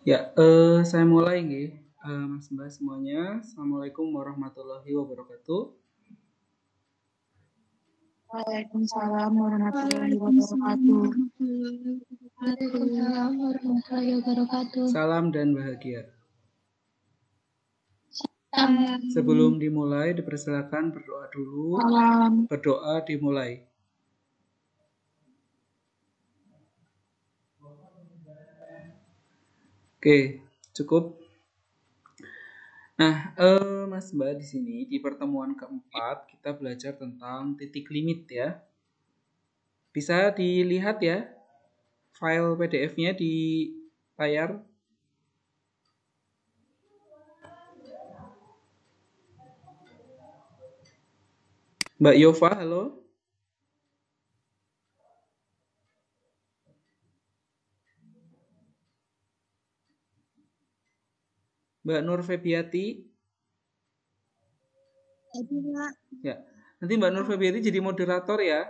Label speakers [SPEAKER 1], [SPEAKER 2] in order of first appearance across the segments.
[SPEAKER 1] Ya, saya mulai nggih. Mas Mbak semuanya. Assalamualaikum warahmatullahi wabarakatuh.
[SPEAKER 2] Waalaikumsalam warahmatullahi wabarakatuh. Waalaikumsalam warahmatullahi wabarakatuh.
[SPEAKER 1] Salam dan bahagia. Sebelum dimulai, dipersilakan berdoa dulu. Berdoa dimulai. Oke, cukup. Nah, Mas Mbak di sini di pertemuan keempat kita belajar tentang titik limit ya. Bisa dilihat ya file PDF-nya di layar. Mbak Yova, halo. Mbak Nur Febiati. Ya, nanti Mbak Nur Febiati jadi moderator ya.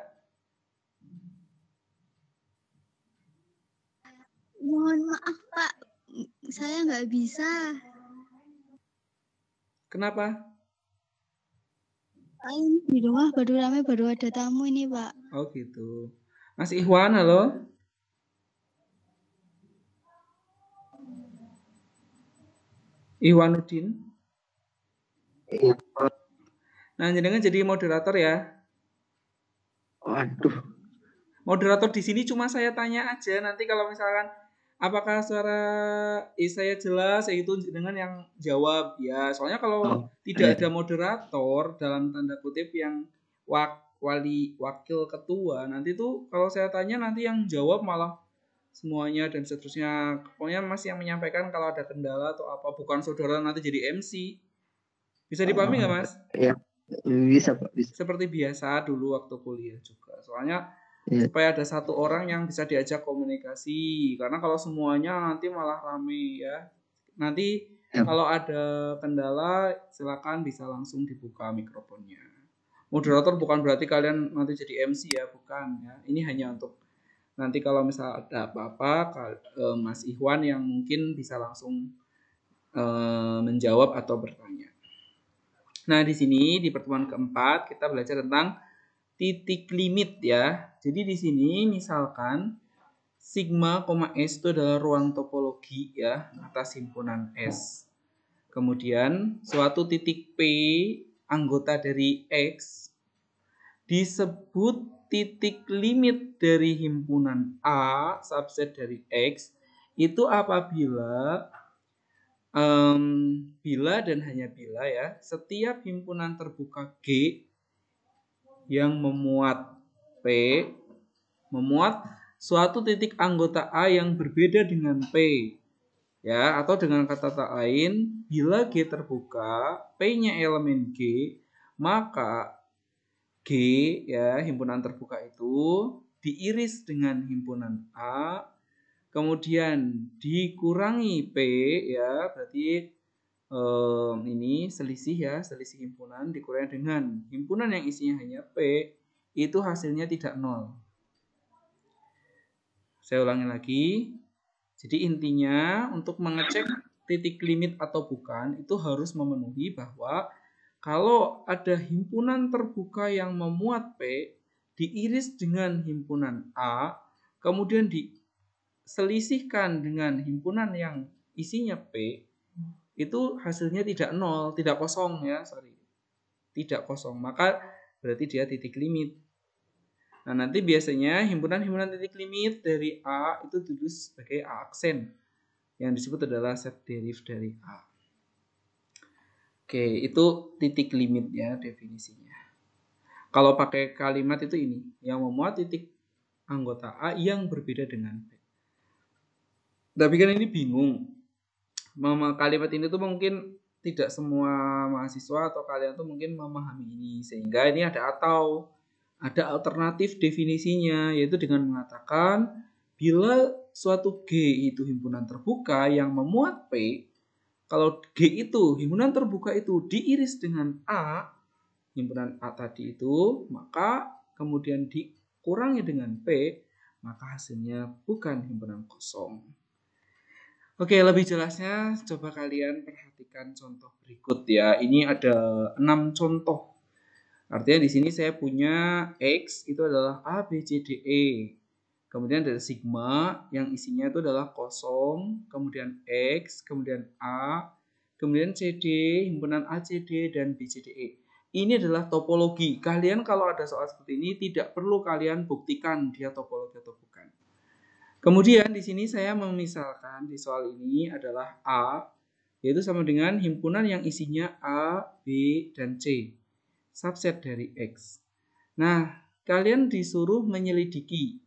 [SPEAKER 2] Mohon maaf Pak, saya nggak bisa.
[SPEAKER 1] Kenapa?
[SPEAKER 2] Di rumah baru ramai, baru ada tamu ini Pak.
[SPEAKER 1] Oh gitu. Mas Ikhwan, halo. Ikhwanuddin.
[SPEAKER 3] Iya.
[SPEAKER 1] Nah, jenengan jadi moderator ya.
[SPEAKER 3] Waduh.
[SPEAKER 1] Moderator di sini cuma saya tanya aja. Nanti kalau misalkan apakah suara saya jelas, ya itu dengan yang jawab ya. Soalnya kalau tidak ada moderator dalam tanda kutip yang wakil ketua, nanti tuh kalau saya tanya nanti yang jawab malah semuanya dan seterusnya. Pokoknya Mas yang menyampaikan kalau ada kendala atau apa, bukan saudara nanti jadi MC. Bisa dipahami nggak Mas?
[SPEAKER 3] Ya, bisa Pak. Bisa.
[SPEAKER 1] Seperti biasa dulu waktu kuliah juga. Soalnya supaya ada satu orang yang bisa diajak komunikasi. Karena kalau semuanya nanti malah rame ya. Nanti kalau ada kendala silakan bisa langsung dibuka mikrofonnya. Moderator bukan berarti kalian nanti jadi MC ya, bukan ya. Ini hanya untuk nanti kalau misal ada apa-apa Mas Ikhwan yang mungkin bisa langsung menjawab atau bertanya. Nah, di sini di pertemuan keempat kita belajar tentang titik limit ya. Jadi di sini misalkan sigma, S itu adalah ruang topologi ya atas himpunan S. Kemudian suatu titik P anggota dari X disebut titik limit dari himpunan A subset dari X itu apabila bila dan hanya bila ya setiap himpunan terbuka G yang memuat P memuat suatu titik anggota A yang berbeda dengan P ya, atau dengan kata lain bila G terbuka P-nya elemen G maka G ya himpunan terbuka itu diiris dengan himpunan A kemudian dikurangi P ya berarti ini selisih ya selisih himpunan dikurangi dengan himpunan yang isinya hanya P itu hasilnya tidak nol. Saya ulangi lagi. Jadi intinya untuk mengecek titik limit atau bukan itu harus memenuhi bahwa kalau ada himpunan terbuka yang memuat P diiris dengan himpunan A kemudian diselisihkan dengan himpunan yang isinya P itu hasilnya tidak nol, tidak kosong ya, tidak kosong, maka berarti dia titik limit. Nah, nanti biasanya himpunan-himpunan titik limit dari A itu ditulis sebagai A aksen. Yang disebut adalah set derif dari A. Oke, itu titik limit ya definisinya. Kalau pakai kalimat itu ini, yang memuat titik anggota A yang berbeda dengan B. Tapi kan ini bingung. Kalimat ini tuh mungkin tidak semua mahasiswa atau kalian tuh mungkin memahami ini. Sehingga ini ada alternatif definisinya, yaitu dengan mengatakan bila suatu G itu himpunan terbuka yang memuat P, kalau G itu himpunan terbuka itu diiris dengan A, himpunan A tadi itu, maka kemudian dikurangi dengan P, maka hasilnya bukan himpunan kosong. Oke, lebih jelasnya coba kalian perhatikan contoh berikut ya. Ini ada 6 contoh. Artinya di sini saya punya X itu adalah A, B, C, D, E. Kemudian ada sigma yang isinya itu adalah kosong, kemudian X, kemudian A, kemudian CD, himpunan A, C, D, dan B, C, D, E. Ini adalah topologi. Kalian kalau ada soal seperti ini tidak perlu kalian buktikan dia topologi atau bukan. Kemudian di sini saya memisalkan di soal ini adalah A, yaitu sama dengan himpunan yang isinya A, B, dan C. Subset dari X. Nah, kalian disuruh menyelidiki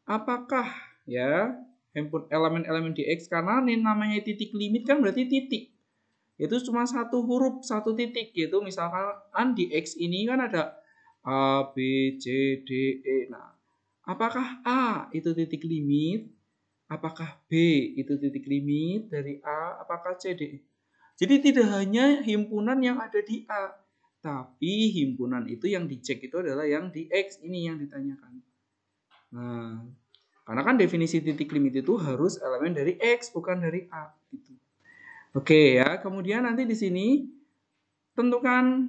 [SPEAKER 1] apakah ya elemen-elemen di X, karena ini namanya titik limit kan berarti titik. Itu cuma satu huruf, satu titik gitu. Misalkan di X ini kan ada A, B, C, D, E. Nah, apakah A itu titik limit? Apakah B itu titik limit dari A? Apakah C, D, E? Jadi tidak hanya himpunan yang ada di A, tapi himpunan itu yang dicek itu adalah yang di X ini yang ditanyakan. Nah, karena kan definisi titik limit itu harus elemen dari X bukan dari A gitu. Oke ya, kemudian nanti di sini tentukan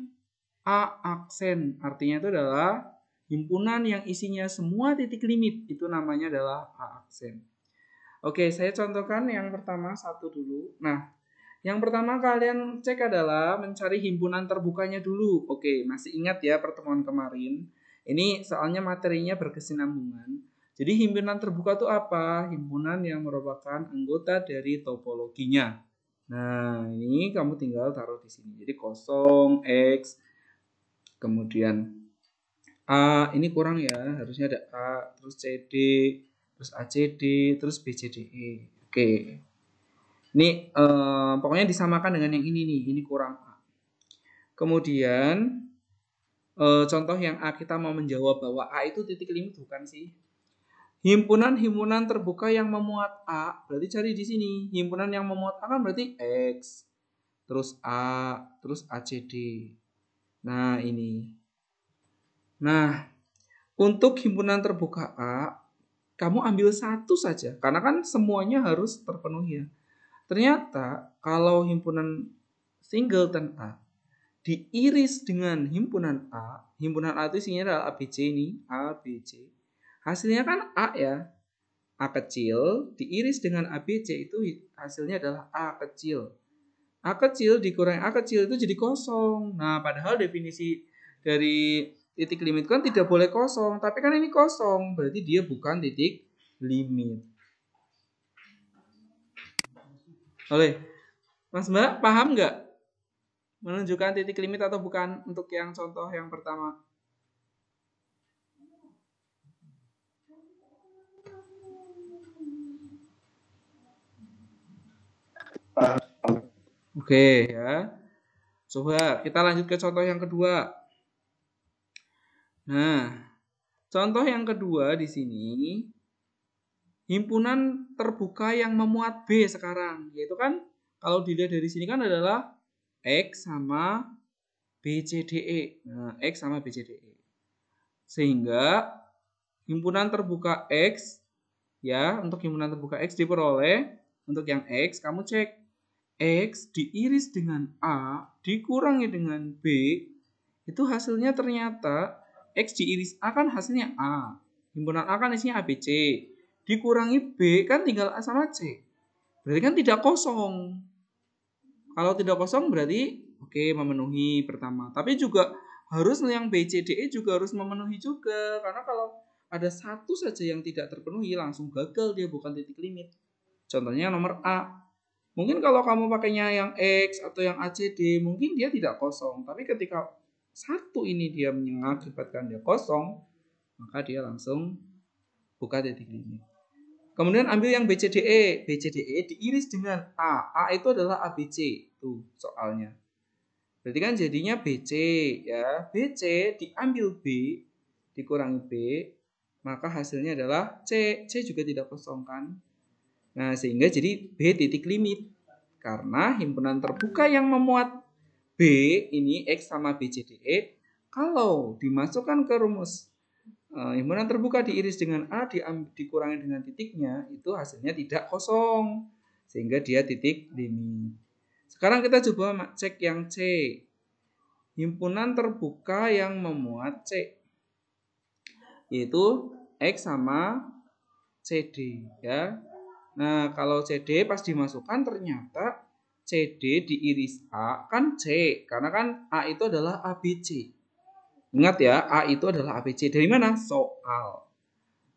[SPEAKER 1] A aksen. Artinya itu adalah himpunan yang isinya semua titik limit, itu namanya adalah A aksen. Oke, saya contohkan yang pertama satu dulu. Nah, yang pertama kalian cek adalah mencari himpunan terbukanya dulu. Oke, masih ingat ya pertemuan kemarin? Ini soalnya materinya berkesinambungan. Jadi himpunan terbuka itu apa? Himpunan yang merupakan anggota dari topologinya. Nah, ini kamu tinggal taruh di sini. Jadi kosong, X, kemudian A, ini kurang ya. Harusnya ada A, terus CD, terus ACD, terus BCDE. Oke. Ini pokoknya disamakan dengan yang ini nih, ini kurang A. Kemudian contoh yang A, kita mau menjawab bahwa A itu titik limit bukan sih? Himpunan-himpunan terbuka yang memuat A, berarti cari di sini. Himpunan yang memuat A kan berarti X, terus A, terus ACD. Nah, ini. Nah, untuk himpunan terbuka A, kamu ambil satu saja, karena kan semuanya harus terpenuhi ya. Ternyata kalau himpunan singleton A diiris dengan himpunan A itu isinya adalah ABC ini, A, B, C. Hasilnya kan A ya, A kecil diiris dengan ABC itu hasilnya adalah A kecil. A kecil dikurangi A kecil itu jadi kosong. Nah, padahal definisi dari titik limit kan tidak boleh kosong, tapi kan ini kosong, berarti dia bukan titik limit. Oleh, Mas Mbak, paham nggak menunjukkan titik limit atau bukan untuk yang contoh yang pertama? Oke ya. Coba kita lanjut ke contoh yang kedua. Nah, contoh yang kedua di sini himpunan terbuka yang memuat B sekarang, yaitu kan kalau dilihat dari sini kan adalah X sama BCDE. Nah, X sama BCDE. Sehingga himpunan terbuka X ya, untuk himpunan terbuka X diperoleh untuk yang X kamu cek X diiris dengan A dikurangi dengan B, itu hasilnya ternyata X diiris A kan hasilnya A. Himpunan A kan isinya ABC. Dikurangi B kan tinggal A sama C. Berarti kan tidak kosong. Kalau tidak kosong berarti oke, memenuhi pertama. Tapi juga harus yang BCDE juga harus memenuhi juga. Karena kalau ada satu saja yang tidak terpenuhi langsung gagal, dia bukan titik limit. Contohnya nomor A. Mungkin kalau kamu pakainya yang X atau yang ACD mungkin dia tidak kosong. Tapi ketika satu ini dia mengakibatkan dia kosong, maka dia langsung buka titik limit. Kemudian ambil yang BCDE. BCDE diiris dengan A. A itu adalah ABC. Tuh soalnya. Berarti kan jadinya BC ya. BC diambil B dikurangi B, maka hasilnya adalah C. C juga tidak kosong kan. Nah, sehingga jadi B titik limit. Karena himpunan terbuka yang memuat B ini X sama BCDE Kalau dimasukkan ke rumus himpunan terbuka diiris dengan A dikurangi dengan titiknya, itu hasilnya tidak kosong. Sehingga dia titik limit. Sekarang kita coba cek yang C. Himpunan terbuka yang memuat C. Yaitu X sama CD. Ya. Nah, kalau CD pas dimasukkan ternyata CD diiris A kan C. Karena kan A itu adalah ABC. Ingat ya, A itu adalah ABC. Dari mana? Soal.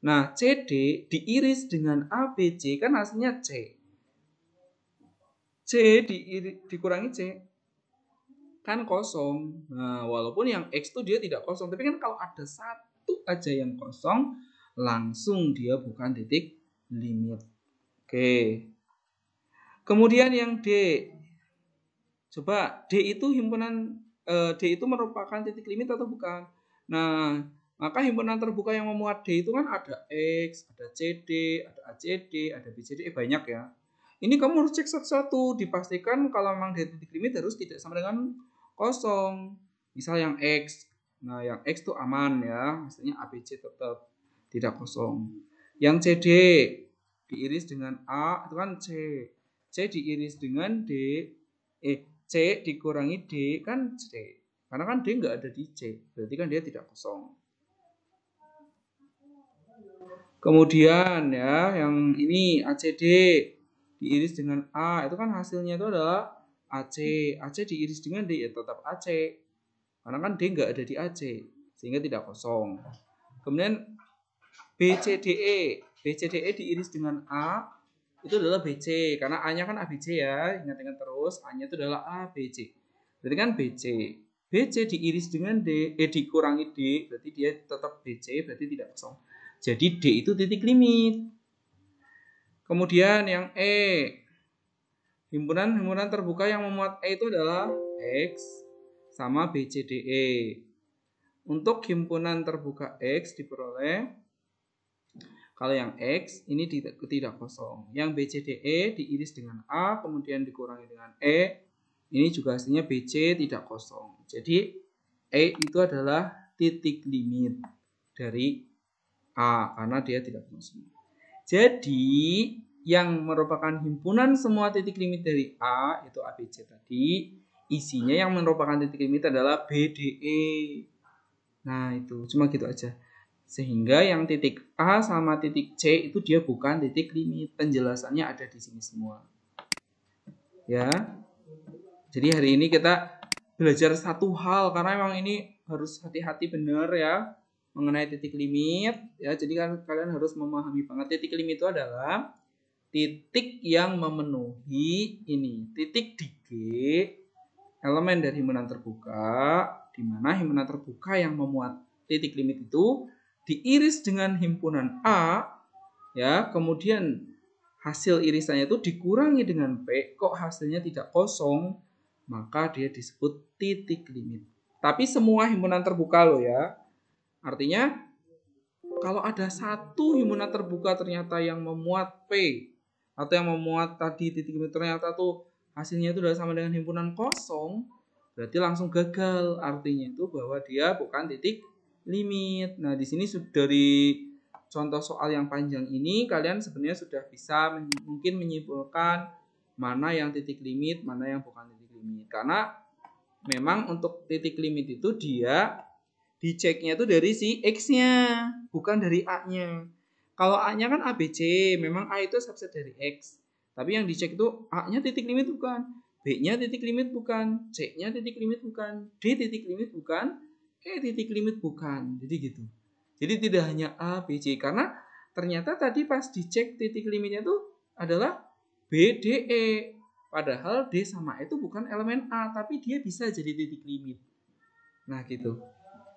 [SPEAKER 1] Nah, CD diiris dengan ABC kan hasilnya C. C dikurangi C kan kosong. Nah, walaupun yang X itu dia tidak kosong. Tapi kan kalau ada satu aja yang kosong, langsung dia bukan titik limit. Oke. Kemudian yang D. Coba D itu D itu merupakan titik limit atau bukan? Nah, maka himpunan terbuka yang memuat D itu kan ada X, ada CD, ada ACD, ada BCD, banyak ya. Ini kamu harus cek satu-satu, dipastikan kalau memang D titik limit harus tidak sama dengan kosong. Misal yang X, nah yang X itu aman ya, hasilnya ABC tetap tidak kosong. Yang CD diiris dengan A itu kan C, C diiris dengan D, C dikurangi D kan C. Karena kan D nggak ada di C. Berarti kan dia tidak kosong. Kemudian ya, yang ini ACD diiris dengan A. Itu kan hasilnya itu adalah AC. AC diiris dengan D ya tetap AC. Karena kan D nggak ada di AC. Sehingga tidak kosong. Kemudian BCDE. BCDE diiris dengan A. Itu adalah BC, karena A-nya kan ABC ya, ingat-ingat terus, A-nya itu adalah ABC. Berarti kan BC. BC diiris dengan D, dikurangi D, berarti dia tetap BC, berarti tidak kosong. Jadi D itu titik limit. Kemudian yang E. Himpunan terbuka yang memuat E itu adalah X sama BCDE. Untuk himpunan terbuka X diperoleh kalau yang X ini tidak kosong. Yang BCDE diiris dengan A, kemudian dikurangi dengan E. Ini juga hasilnya BC tidak kosong. Jadi E itu adalah titik limit dari A, karena dia tidak kosong. Jadi yang merupakan himpunan semua titik limit dari A, itu ABC tadi. Isinya yang merupakan titik limit adalah BDE. Nah itu, cuma gitu aja. Sehingga yang titik A sama titik C itu dia bukan titik limit. Penjelasannya ada di sini semua. Ya. Jadi hari ini kita belajar satu hal karena memang ini harus hati-hati benar ya mengenai titik limit ya. Jadi kan kalian harus memahami banget titik limit itu adalah titik yang memenuhi ini. Titik di G elemen dari himpunan terbuka, di mana himpunan terbuka yang memuat titik limit itu diiris dengan himpunan A, ya, kemudian hasil irisannya itu dikurangi dengan P, kok hasilnya tidak kosong, maka dia disebut titik limit. Tapi semua himpunan terbuka loh ya. Artinya kalau ada satu himpunan terbuka ternyata yang memuat P atau yang memuat tadi titik limit ternyata tuh hasilnya itu sudah sama dengan himpunan kosong, berarti langsung gagal. Artinya itu bahwa dia bukan titik limit. Nah, di sini dari contoh soal yang panjang ini kalian sebenarnya sudah bisa mungkin menyimpulkan mana yang titik limit, mana yang bukan titik limit. Karena memang untuk titik limit itu dia diceknya itu dari si X-nya, bukan dari A-nya. Kalau A-nya kan ABC, memang A itu subset dari X. Tapi yang dicek itu A-nya titik limit bukan, B-nya titik limit bukan, C-nya titik limit bukan, D titik limit bukan, titik limit bukan. Jadi gitu. Jadi tidak hanya A, B, C. Karena ternyata tadi pas dicek titik limitnya itu adalah B, D, E. Padahal D sama E itu bukan elemen A, tapi dia bisa jadi titik limit. Nah gitu.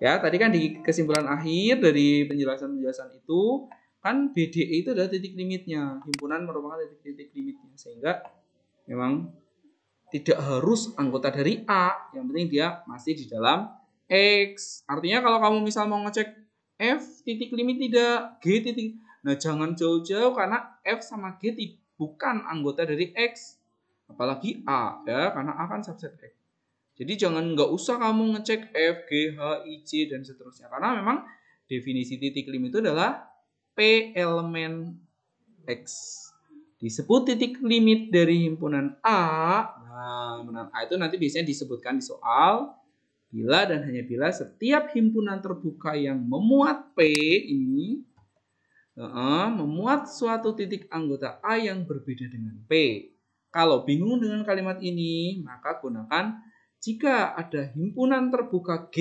[SPEAKER 1] Ya, tadi kan di kesimpulan akhir dari penjelasan-penjelasan itu, kan BDE itu adalah titik limitnya. Himpunan merupakan titik limitnya. Sehingga memang tidak harus anggota dari A. Yang penting dia masih di dalam X. Artinya kalau kamu misal mau ngecek F titik limit tidak, G titik. Nah, jangan jauh-jauh karena F sama G bukan anggota dari X. Apalagi A ya, karena A kan subset X. Jadi nggak usah kamu ngecek F, G, H, I, J, dan seterusnya. Karena memang definisi titik limit itu adalah P elemen X. Disebut titik limit dari himpunan A. Nah, himpunan A itu nanti biasanya disebutkan di soal. Bila dan hanya bila setiap himpunan terbuka yang memuat P ini memuat suatu titik anggota A yang berbeda dengan P. Kalau bingung dengan kalimat ini, maka gunakan jika ada himpunan terbuka G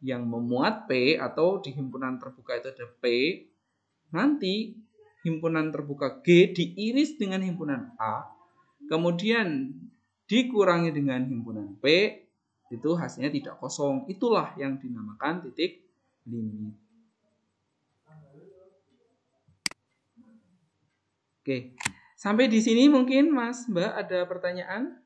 [SPEAKER 1] yang memuat P atau di himpunan terbuka itu ada P, nanti himpunan terbuka G diiris dengan himpunan A, kemudian dikurangi dengan himpunan P, itu hasilnya tidak kosong. Itulah yang dinamakan titik limit. Oke, sampai di sini mungkin Mas, Mbak ada pertanyaan?